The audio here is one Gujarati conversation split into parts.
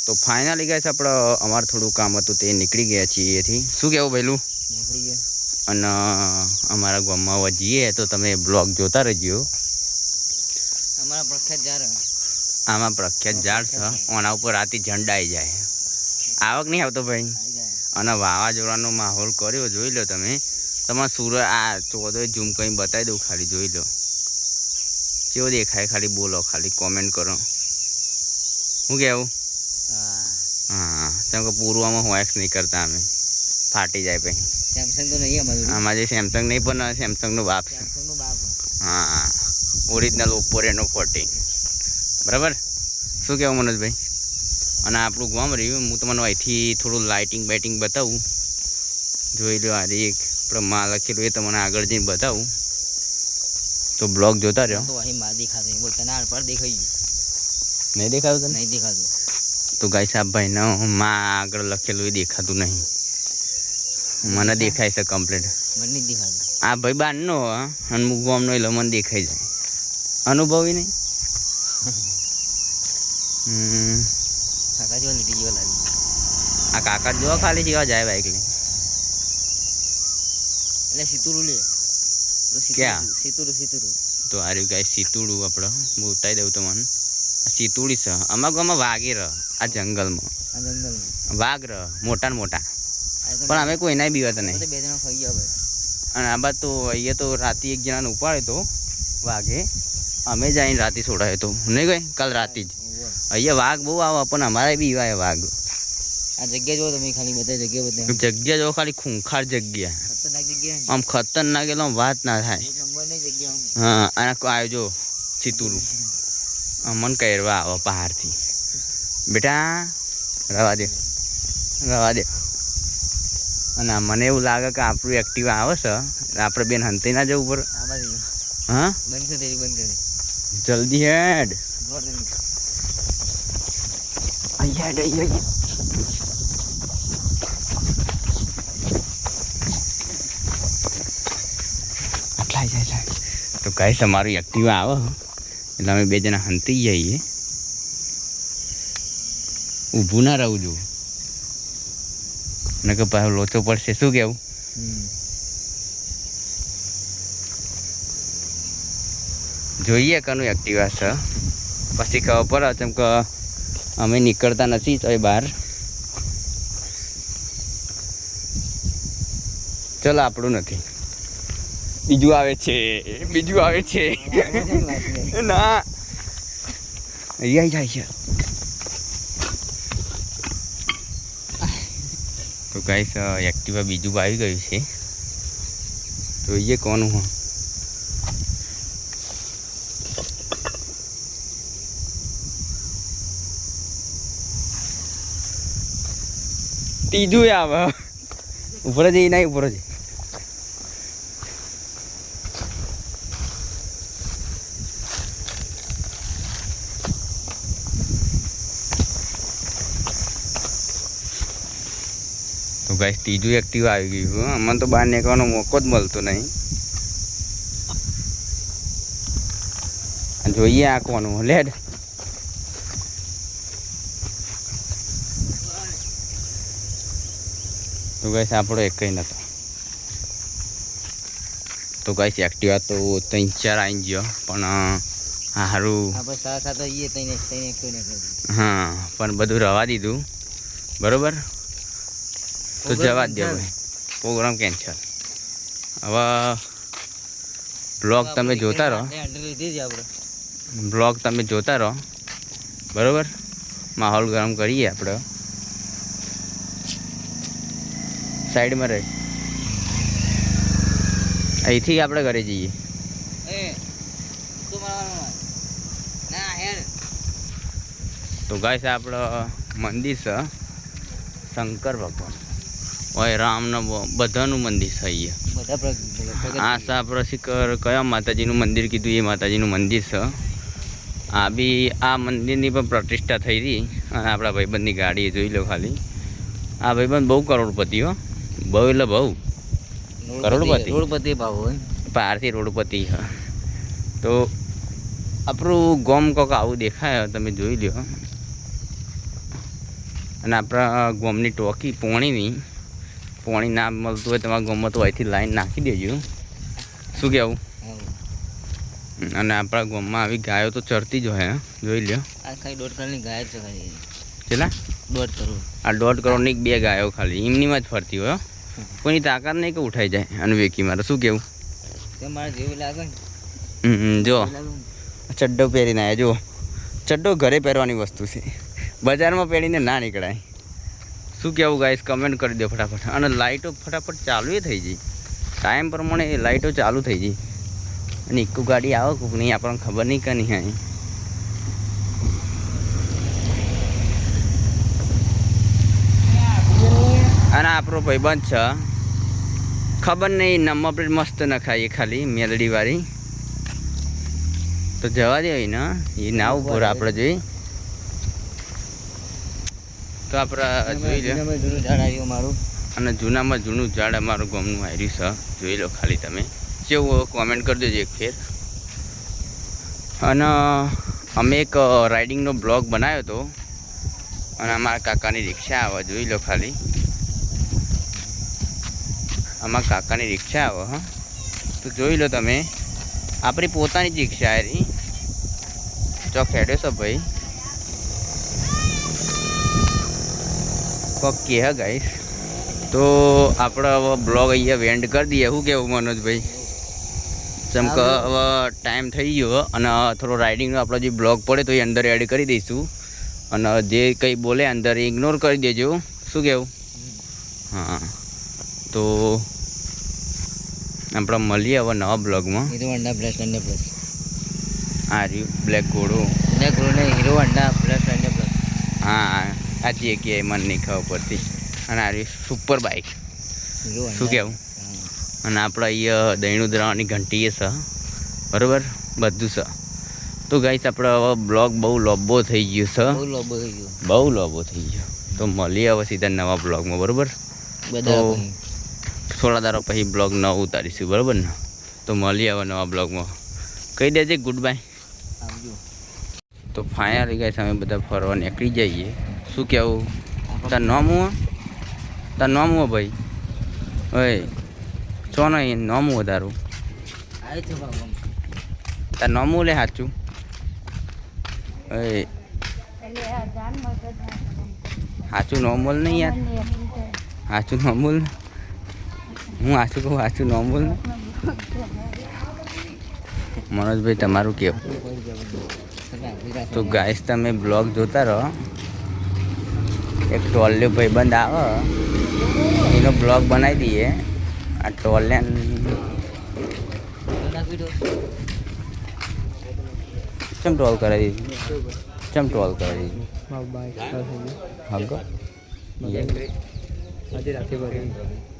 તો ફાઇનલી ગાઈસ આપણે અમારે થોડું કામ હતું તે નીકળી ગયા છીએ એથી. શું કહેવું પહેલું નીકળી ગયા અને અમારા ગામમાં જઈએ તો તમે બ્લોગ જોતા રહેજો. અમારા પ્રખ્યાત ઝાડ આમાં પ્રખ્યાત ઝાડ છે ઓના ઉપર રાતે ઝંડાઈ જાય. આવક નહીં આવતો ભાઈ. અને વાવાઝોડાનો માહોલ કર્યો જોઈ લો તમે. તમારે સૂરજ આ ચોદો ઝૂમ કંઈ બતાવી દઉં ખાલી જોઈ લો કેવો દેખાય. ખાલી બોલો, ખાલી કોમેન્ટ કરો. શું કહેવું? હા કેમ કે પૂર્વમાં હોએક્સ નહીં કરતા અમે, ફાટી જાય પછી. સેમસંગ તો નહીં અમારું. આમાં જે સેમસંગ નહીં પણ સેમસંગનો બાપ છે. સેમસંગનું બાપ. હા ઓરિજિનલ ઓપ્પો રેનો 14 બરાબર. શું કહેવું મનોજભાઈ? અને આપણું ગામ રહ્યું હું તમને અહીંથી થોડું લાઇટિંગ બાઇટિંગ બતાવું. જોઈ લો આજે એક આપણે માં લખેલું એ તમને આગળ જઈને બતાવું તો બ્લોગ જોતા રહ્યો. તો અહીં માં દેખાતું બોલ તને પર દેખાઈ ગયું નહીં દેખાતું તને? નહીં દેખાતું. તો ગાય સાહેબ ભાઈને માં આગળ લખેલું એ દેખાતું નહીં. મને દેખાય છે કમ્પ્લીટ. મને નહીં દેખાતું. આ ભાઈ બારનો અને હું ગામનો એટલે મને દેખાઈ જાય. અનુભવી નહીં. કાકા જેવા લીટી જેવા લાગી. આ કાકા જોવા ખાલી જેવા જાય બાઈક લઈ. એટલે સીતુરું લે. ક્યાં? સીતુરું. તો આ રહ્યું કાંઈ સીતુડું આપણે હું ઉતારી દઉં તમને. આ સીતુડી છે. અમારા ગામમાં વાઘે રહ આ જંગલમાં. આ જંગલમાં વાઘ રહ મોટા ને મોટા. પણ અમે કોઈના બીવાતા નહીં. બે જણા ખાઈ ગયા ભાઈ. અને આ બાદ તો અહીંયા તો રાતે એક જણાને ઉપાડે તો વાઘે. અમે જઈને રાતે છોડાયો તો નહીં ગઈ કાલ રાતે જ. અહીંયા વાઘ બહુ આવે પણ અમારે બી વાય વાઘ. આ જગ્યા જો તમે ખાલી બધા જગ્યા બધા જગ્યા જો ખાલી ખૂંખાર જગ્યા. ખતરનાક જગ્યા. આમ ખતરનાક એટલે વાત ના થાય. એક નંબરની જગ્યા. હા અને આવ્યો જો સીતુરું મન કહેવા આવે પહાડથી. બેટા રવા દે. અને મને એવું લાગે કે આપણું એક્ટિવા આવે છે એટલે આપણે બેન હંતે ના જવું પડે. આ બાજુ હા બંધ કરી. જલ્દી હેડ. આટલા તો કાંઈ તમારું એક્ટિવા આવે એટલે અમે બે જણા હંતી જઈએ. ઊભું ના રહું છું ને કે પાછો લોચો પડશે. શું કેવું? જોઈએ કનું એક્ટિવા છે પછી ખબર પડે. કેમ કે અમે નીકળતા નથી તો એ બહાર. ચલો આપણું નથી. બીજું આવે છે ના અહીંયા જાય છે. તો ગાઈસ એક્ટિવા બીજું આવી ગયું છે. જોઈએ કોનું હા. ત્રીજું આવે ઉપર જઈ નહીં ઉપર જઈ. તો ગાઈસ ત્રીજું એક્ટિવા આવી ગયું. અમને તો બહાર નીકળવાનો મોકો જ મળતો નહીં. જોઈએ આ કોનું લેડ. તો ગાઈસ આપણો એક કંઈ નતો. તો ગાઈસ એક્ટિવા તો 3-4 આવી ગયો પણ સારું. હા પણ બધું રવા દીધું બરોબર. તો જવા જ દે ભાઈ, પ્રોગ્રામ કેન્સલ. હવે બ્લોગ તમે જોતા રહો બરોબર. માહોલ ગરમ કરીએ આપણે. સાઈડમાં રહે અહીંથી આપણે ઘરે જઈએ. તો ગાઈસ આપણો મંદિર છે શંકર ભગવાન હોય રામનો બધાનું મંદિર છે અહીંયા. આ છે આપણે શિખર કયા માતાજીનું મંદિર કીધું એ માતાજીનું મંદિર છે. આ બી આ મંદિરની પણ પ્રતિષ્ઠા થઈ હતી. અને આપણા ભાઈબંધની ગાડી જોઈ લો ખાલી. આ ભાઈબંધ બહુ કરોડપતિ હો. બહુ એટલે બહુ કરોડપતિ ભાવ પારથી રોડપતિ. હા તો આપણું ગોમ કોક આવું દેખાય તમે જોઈ લો. અને આપણા ગામની ટોકી પોણી ના મળતું હોય તમારા ગામમાં તો અહીંથી લાઈન નાખી દેજો. શું કહેવું? અને આપણા ગામમાં આવી ગાયો તો ચરતી જ હોય, જોઈ લ્યો. આ ખાલી 1.5 કરોડની ગાય જ છે ખાલી. કેટલા? 1.5 કરોડ. આ 1.5 કરોડની 2 ગાયો ખાલી એમનીમાં જ ફરતી હોય. કોઈની તાકાત નહીં કે ઉઠાઈ જાય અને વેકી મારે. શું કહેવું? મારે જેવું લાગે ને. જો ચડ્ડો પહેરીને આવ્યા. જુઓ, ચડ્ડો ઘરે પહેરવાની વસ્તુ છે, બજારમાં પહેરીને ના નીકળાય. શું કહેવું ગાઈસ? કમેન્ટ કરી દો ફટાફટ. અને લાઇટો ફટાફટ ચાલુ થઈ જાય, ટાઈમ પ્રમાણે લાઇટો ચાલુ થઈ જાય. અને ઇકો ગાડી આવે કોક નહીં, આપણને ખબર નહીં કે નહીં અહીં. અને આપણો ભાઈબંધ છે, ખબર નહીં નંબર પ્લેટ મસ્ત નખાઈએ ખાલી મેલડીવાળી. તો જવા દે ને, એ ના ઉપર આપણે જોઈ તો આપણે જોઈ લે. જૂનું ઝાડ આવ્યું મારું, અને જૂનામાં જૂનું ઝાડ અમારું ગામનું આવ્યું છે. જોઈ લો ખાલી તમે. કેવું કોમેન્ટ કરી દેજો એક ફેર. અને અમે એક રાઇડિંગનો બ્લોગ બનાવ્યો હતો, અને અમારા કાકાની રિક્ષા આવે. જોઈ લો ખાલી, અમારા કાકાની રિક્ષા આવે. હા, તો જોઈ લો તમે. આપણી પોતાની જ રિક્ષા આવી. ચોક હેડ્યો છો ભાઈ, કોક કે હે ગાઈસ. તો આપણે હવે બ્લોગ અહીંયા વેન્ડ કરી દઈએ. શું કહેવું મનોજભાઈ? જેમ કે હવે ટાઈમ થઈ ગયો અને થોડો રાઇડિંગનો આપણો જે બ્લોગ પડે તો એ અંદર એડ કરી દઈશું. અને જે કંઈ બોલે અંદર ઇગ્નોર કરી દેજો. શું કહેવું? હા, તો આપણે મળીએ હવે નવા બ્લોગમાં. હીરો હોન્ડા પ્લસ અને પ્લસ. આ રહ્યું બ્લેક ઘોડો. બ્લેક ઘોડો હીરો હોન્ડા પ્લસ અને પ્લસ. હા, આ જે કે મને નહીં ખબર પડતી. અને આ રહ્યું સુપર બાઇક. શું કહેવું? અને આપણે અહીંયા દહીંનું દ્રાવણની ઘંટીએ છે, બરાબર, બધું છે. તો ગાઈસ આપણે હવે બ્લોગ બહુ લોબો થઈ ગયો છે, બહુ લોબો થઈ ગયો. તો મળીએ હવે સીધા નવા બ્લોગમાં, બરાબર. તો થોડા દારો પછી બ્લોગ ન ઉતારીશું, બરાબર ને? તો મળીએ હવે નવા બ્લોગમાં. કહી દેજે ગુડ બાય. તો ફાઇનલી ગાઈસ અમે બધા ફરવા નીકળી જઈએ. શું કહેવું? તાર નામ હું ભાઈ? ઓય છો ને નામ વધારું તાર નામ લે સાચું. ઓય સાચું નામ બોલ નહીં યાર, સાચું નામ બોલ. હું સાચું કહું, સાચું નામ બોલ ને. મનોજભાઈ તમારું કેવું? તો ગાઈસ તમે બ્લોગ જોતા રહો. એક ટોલ્યો ભાઈબંધ આવે, એનો બ્લોગ બનાવી દઈએ. આ ટોલ્યા ચમ ટોલ કરાવી દીધી? ચમ ટોલ કરાવી દીધી? હગો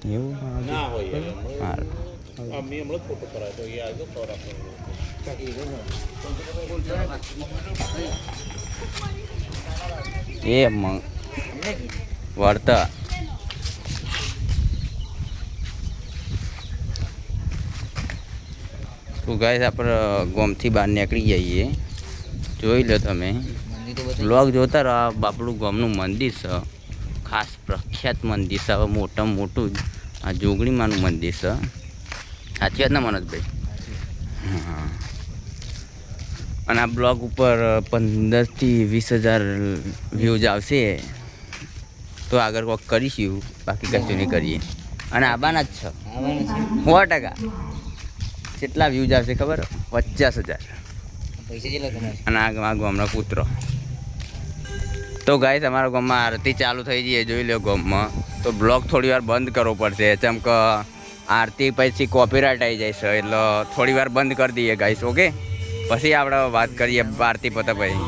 એવું એ વર્તા તો ગાઈસ આપણે ગામથી બહાર નીકળી જઈએ. જોઈ લો તમે બ્લોગ જોતા રહો. આ બાપડું ગામનું મંદિર છે, ખાસ પ્રખ્યાત મંદિર છે. હવે મોટામાં મોટું આ જોગણીમાનું મંદિર છે. સાચી વાત ને મનોજભાઈ? હા. અને આ બ્લોગ ઉપર 15 થી 20,000 વ્યૂઝ આવશે તો આગળ કોક કરીશું, બાકી કશું નહીં કરીએ. અને આબાના જ છે 100%. કેટલા વ્યૂઝ આવશે ખબર? 50,000. અને આ ગામનો કૂતરો. તો ગાઈસ અમારા ગામમાં આરતી ચાલુ થઈ જઈએ. જોઈ લો ગામમાં. તો બ્લોગ થોડી વાર બંધ કરવો પડશે, જેમ કે આરતી પછી કોપીરાઇટ આવી જાય છે, એટલે થોડી વાર બંધ કરી દઈએ ગાઈસ. ઓકે, પછી આપણે વાત કરીએ આરતી પતે પછી.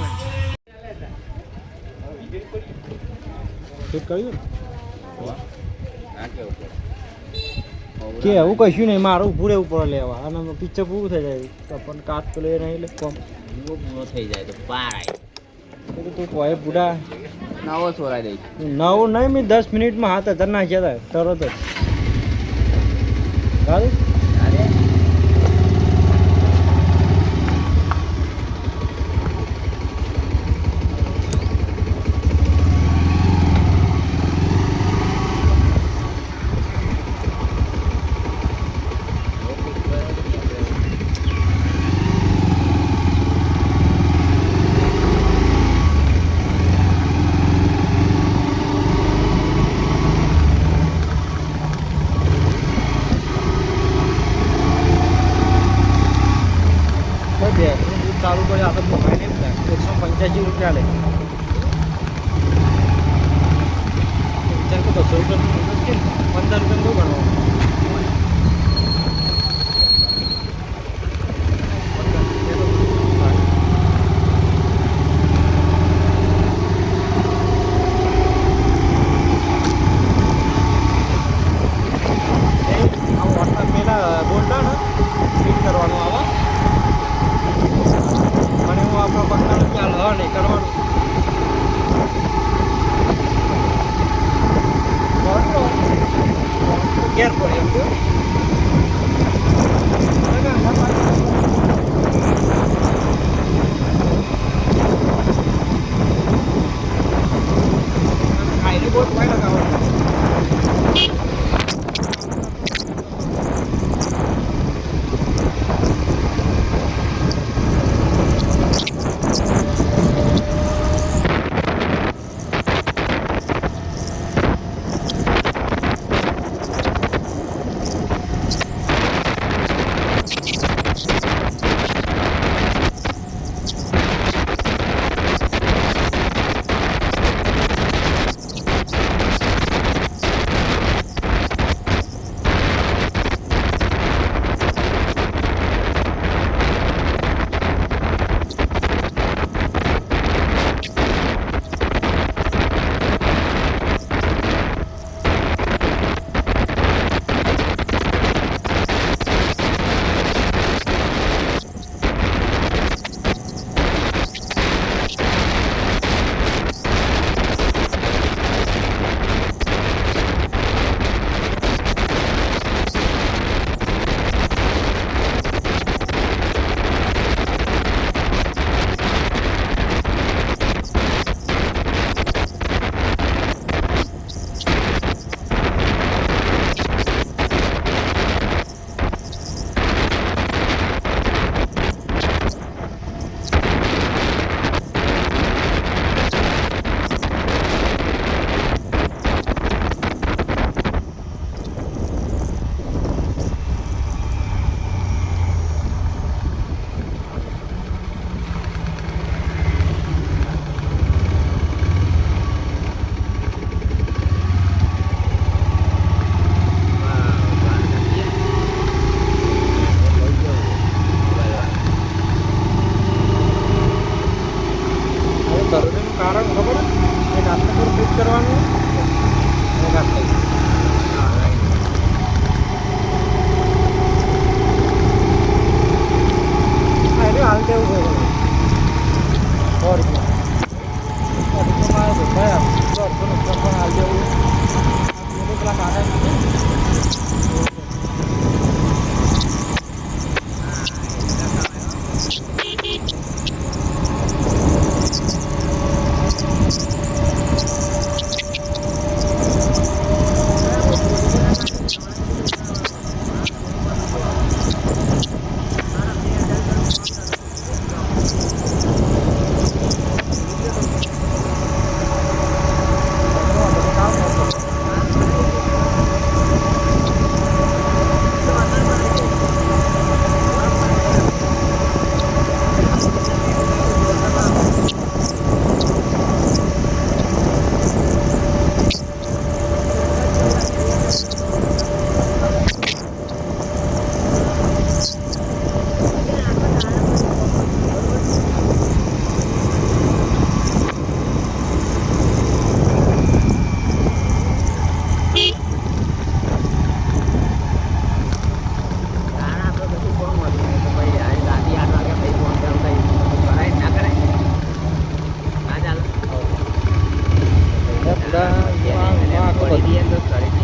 કે એવું કશું નહીં, મારું પૂરે ઉપર લેવા અને પિક્ચર પૂરું થઈ જાય પણ કાચ તો લે નહીં એટલે કોમ પૂરો થઈ જાય તો પાર તું કોઈ બુડા નવો છોરાઈ દઈશ. નવું નહીં, મેં 10 મિનિટમાં 7,000 નાખ્યા હતા તરત જ. સારું ₹200 કે 15 રૂપિયા બહુ ગણવાનું. પેલા બોલતા ને ફીટ કરવાનું આવે અને હું આપણો પકડાનો ખ્યાલ હ નહીં કરવાનું. ઘેર પડે એમ તો ખાઈને બહુ ફાઈ લગાવવાનું. કારણ ખબર એક હાથને થોડું ફિટ કરવાનું એક હાથને એને હાલ દેવું છે 100 રૂપિયા ભાઈ 100 પણ હાલ દેવું પેલા કાકા કરી દઈએ તો કરી